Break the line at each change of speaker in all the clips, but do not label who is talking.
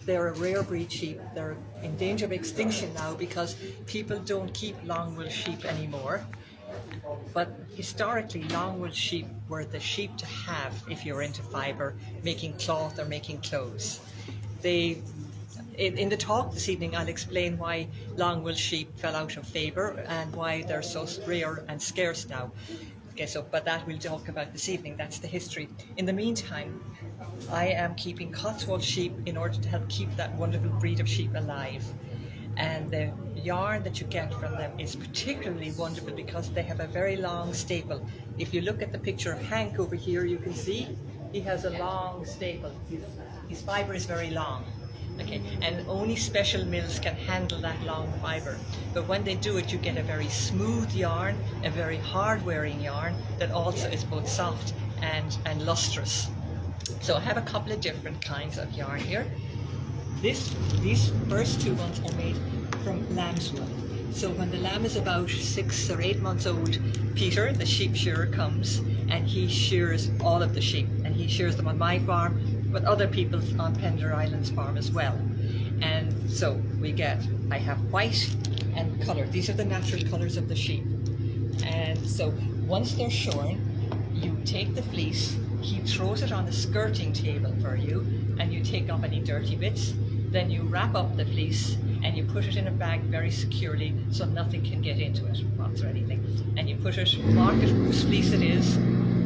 They're a rare breed sheep. They're in danger of extinction now because people don't keep long wool sheep anymore. But historically, long wool sheep were the sheep to have if you're into fibre, making cloth or making clothes. In the talk this evening, I'll explain why long wool sheep fell out of favour and why they're so rare and scarce now. Okay, but that we'll talk about this evening. That's the history. In the meantime, I am keeping Cotswold sheep in order to help keep that wonderful breed of sheep alive. And the yarn that you get from them is particularly wonderful because they have a very long staple. If you look at the picture of Hank over here, you can see he has a long staple. His fibre is very long. Okay, and only special mills can handle that long fibre. But when they do it, you get a very smooth yarn, a very hard-wearing yarn that also is both soft and lustrous. So I have a couple of different kinds of yarn here. These first two ones are made from lamb's wool. So when the lamb is about 6 or 8 months old, Peter, the sheep shearer, comes and he shears all of the sheep. And he shears them on my farm, but other people's on Pender Island's farm as well. And so I have white and colour. These are the natural colours of the sheep. And so once they're shorn, you take the fleece, he throws it on the skirting table for you, and you take off any dirty bits. Then you wrap up the fleece and you put it in a bag very securely so nothing can get into it, moths or anything. And you put it, mark it whose fleece it is,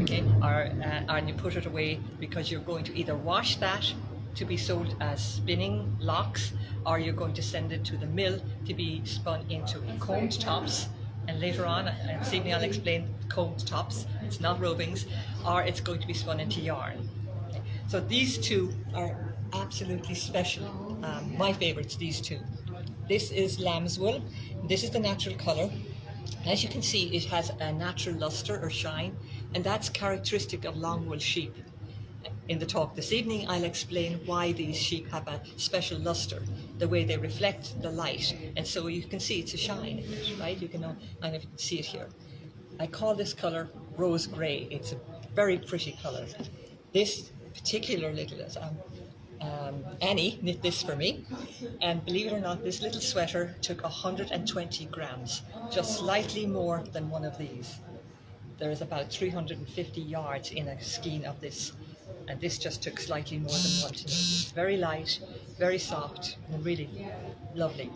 okay, and you put it away because you're going to either wash that to be sold as spinning locks, or you're going to send it to the mill to be spun into combed tops. And later on, this evening I'll explain combed tops. It's not rovings, or it's going to be spun into yarn. Okay. So these two are absolutely special. My favourites, these two. This is lamb's wool. This is the natural colour. As you can see, it has a natural lustre or shine, and that's characteristic of long wool sheep. In the talk this evening, I'll explain why these sheep have a special lustre, the way they reflect the light, and so you can see it's a shine in it, right? You can, I don't know if you can see it here. I call this colour rose grey. It's a very pretty colour. This particular little Annie knit this for me, and believe it or not, this little sweater took 120 grams, just slightly more than one of these. There is about 350 yards in a skein of this, and this just took slightly more than one to knit. It's very light, very soft, and really lovely.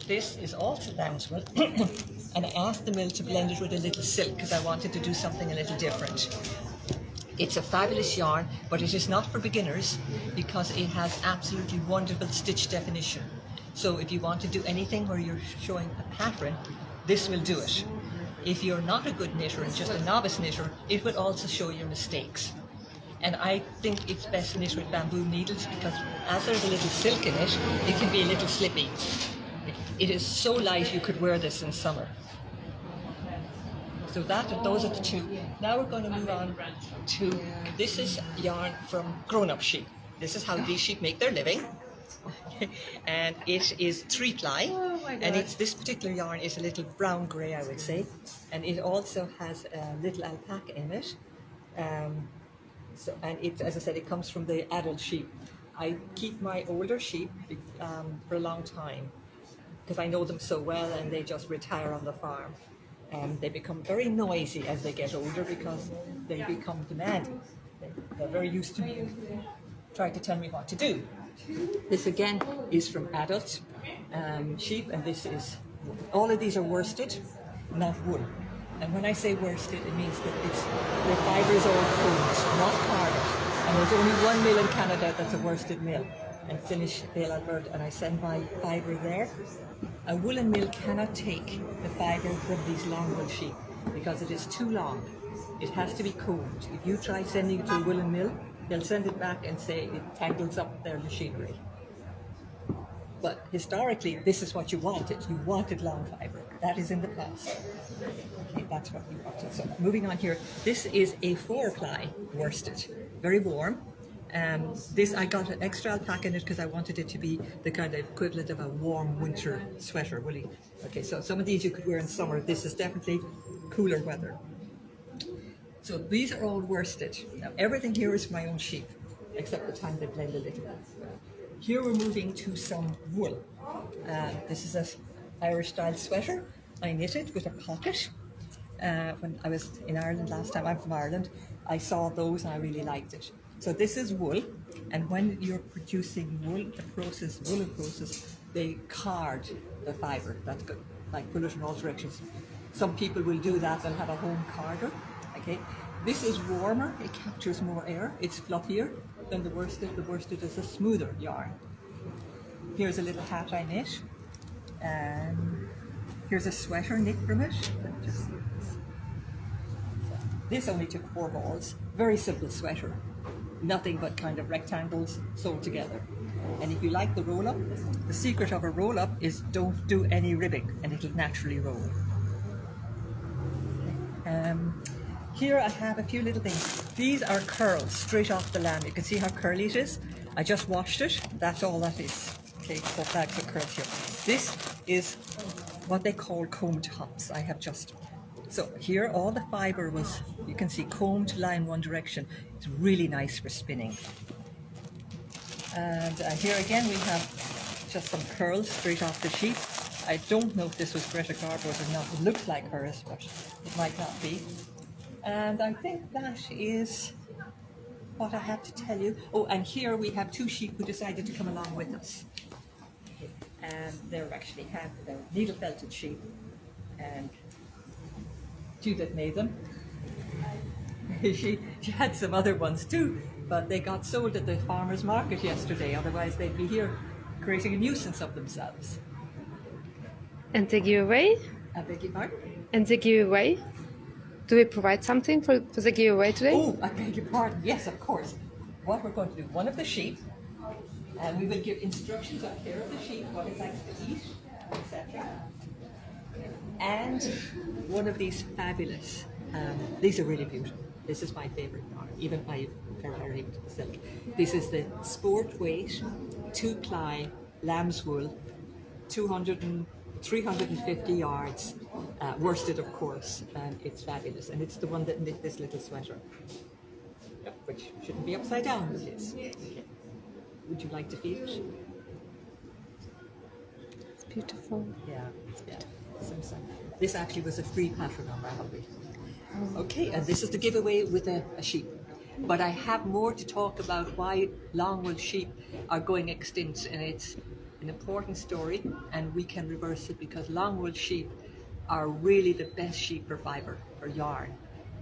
This is also lamb's wool, and I asked the mill to blend it with a little silk because I wanted to do something a little different. It's a fabulous yarn, but it is not for beginners because it has absolutely wonderful stitch definition. So if you want to do anything where you're showing a pattern, this will do it. If you're not a good knitter and just a novice knitter, it will also show your mistakes. And I think it's best knit with bamboo needles because as there's a little silk in it, it can be a little slippy. It is so light you could wear this in summer. So those are the two. Now we're going to move on to, this is yarn from grown-up sheep. This is how these sheep make their living. And it is 3-ply. And this particular yarn is a little brown-grey, I would say. And it also has a little alpaca in it. And as I said, it comes from the adult sheep. I keep my older sheep for a long time because I know them so well, and they just retire on the farm. They become very noisy as they get older because they become demanding. They're very used to me trying to tell me what to do. This again is from adult sheep, and all of these are worsted, not wool. And when I say worsted, it means that the fibre is all combed, not carded. And there's only one mill in Canada that's a worsted mill, and it's Inish, Alberta, and I send my fibre there. A woolen mill cannot take the fibre from these long wool sheep because it is too long. It has to be combed. If you try sending it to a woolen mill, they'll send it back and say it tangles up their machinery. But historically, this is what you wanted. You wanted long fibre. That is in the past. Okay, that's what you wanted. So moving on here, this is a 4-ply worsted, very warm. This, I got an extra alpaca in it because I wanted it to be the kind of equivalent of a warm winter sweater, woolly. Okay, so some of these you could wear in summer. This is definitely cooler weather. So these are all worsted. Now everything here is my own sheep, except the time they blend a little. Here we're moving to some wool. This is an Irish-style sweater. I knitted with a pocket. When I was in Ireland last time, I'm from Ireland, I saw those and I really liked it. So this is wool, and when you're producing wool, woolen process, they card the fibre. That's good, like pull it in all directions. Some people will do that and have a home carder. Okay, this is warmer, it captures more air, it's fluffier than the worsted. The worsted is a smoother yarn. Here's a little hat I knit, and here's a sweater knit from it. This only took 4 balls. Very simple sweater. Nothing but kind of rectangles sewed together. And if you like the roll-up, the secret of a roll-up is don't do any ribbing and it'll naturally roll. Here I have a few little things. These are curls straight off the lamb. You can see how curly it is. I just washed it. That's all that is. Okay, 4 bags of curls here. This is what they call comb tops. I have just... So here all the fibre was, you can see, combed to line one direction. It's really nice for spinning. And here again we have just some curls straight off the sheet. I don't know if this was Greta Garbo's or not. It looks like hers, but it might not be. And I think that is what I have to tell you. Oh, and here we have 2 sheep who decided to come along with us. And they're actually they're needle felted sheep. And Judith made them. She had some other ones too, but they got sold at the farmer's market yesterday, otherwise they'd be here creating a nuisance of themselves.
And they give away?
I beg your pardon?
And they give away? Do we provide something for the giveaway today?
Oh, I beg your pardon. Yes, of course. What we're going to do, one of the sheep, and we will give instructions on care of the sheep, what it likes to eat, etc. And one of these fabulous, these are really beautiful. This is my favorite yarn, even my Ferrari silk. This is the sport weight, 2-ply lamb's wool, 350 yards, worsted of course, and it's fabulous. And it's the one that knit this little sweater, which shouldn't be upside down, but it is. Okay. Would you like to feed it?
It's beautiful.
Yeah, it's beautiful. This actually was a free pattern on Ravelry. Okay, and this is the giveaway with a sheep. But I have more to talk about why long-wool sheep are going extinct, and it's an important story, and we can reverse it because long-wool sheep are really the best sheep for fibre, for yarn.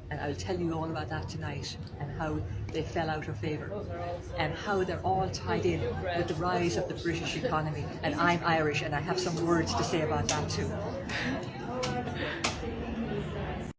And I'll tell you all about that tonight, and how they fell out of favour, and how they're all tied in with the rise of the British economy. And I'm Irish, and I have some words to say about that too.